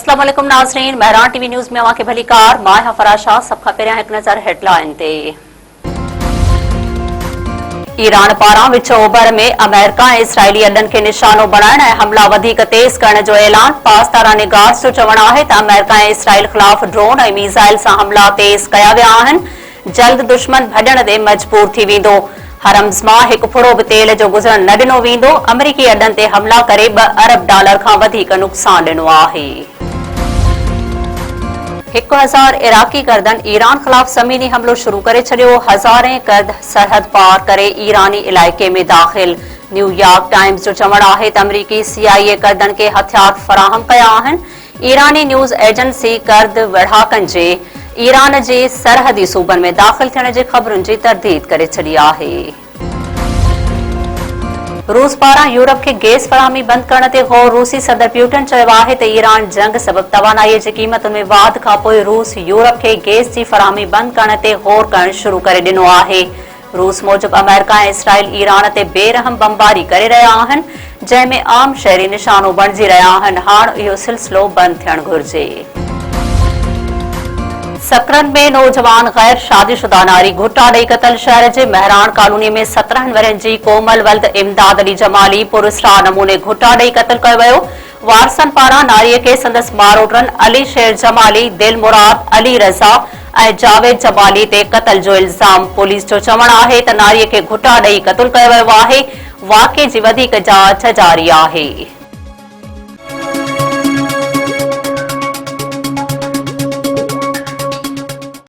अस्सलाम वालेकुम नाज़रीन, महरान टीवी न्यूज़ में अवां भली कार मां फराशा सब खां पहिरियां हिकु नज़र हेडलाइन ते। ईरान पारां विच ओभर में अमेरिका ऐं इसराइली अॾनि खे निशानो बणाइण ऐं हमला वधीक तेज़ करण जो ऐलान। पाकिस्तान निगार्स जो चवणु आहे त अमेरिका ऐं इसराइल ख़िलाफ़ ड्रोन ऐं मीज़ाइल सां हमला तेज़ कया विया आहिनि। जल्द दुश्मन भॼण ते मजबूर थी वेंदो। हरम्स मां हिकु फुड़ो बि तेल जो गुज़रण न ॾिनो वेंदो। अमरीकी अॾनि ते हमला करे $2 अरब खां वधीक नुक़सान ॾिनो आहे। 1000 इराकी कर्दन ईरान ख़िलाफ़ ज़मीनी हमलो शुरू करे छॾियो। हज़ारें कर्द सरहद पार करे ईरानी इलाइक़े में दाख़िल। न्यूयॉर्क टाइम्स जो चवणु आहे त अमरीकी CIA कर्दन खे हथियार फ़राहम कया आहिनि। ईरानी न्यूज़ एजेंसी कर्द विढ़ाकनि जे ईरान जे सरहदी सूबनि में दाख़िल थियण जे ख़बरुनि जी तरदीद करे छॾी आहे। रूस पारां यूरोप खे गैस फराहमी बंदि करण ते गौर। रूसी सदर प्यूटन चयो आहे त ईरान जंग सबबि तवानाईअ जी क़ीमतुनि में वाध खां पोइ रूस यूरोप खे गैस जी फराहमी बंदि करण ते गौर करणु शुरू करे ॾिनो आहे। रूस मूजिबि अमेरिका ऐं इसराइल ईरान ते बेरहम बमबारी करे रहिया आहिनि, जंहिं में आम शहरी निशानो बणिजी रहिया आहिनि। हाणे इहो सिलसिलो बंदि थियणु घुर्जे। सकरन में नौजवान गैर शादीशुदा नारी घुटा ॾेई क़तल। शहर जे महरान कॉलोनी में 17 वरनि जी कोमल वल्द इमदाद अली जमाली पुरस्कार नमूने घुटा ॾेई क़तल कयो वियो। वारसनि पारां नारीअ खे संदसि मारोटनि अली शेर जमाली, दिल मुराद, अली रज़ा ऐं जावेद जमाली ते क़तल जो इल्ज़ाम। पुलिस जो चवणु आहे त नारीअ खे घुटा ॾेई क़तल कयो वियो आहे। वाक़िए जी वधीक जांच जारी आहे।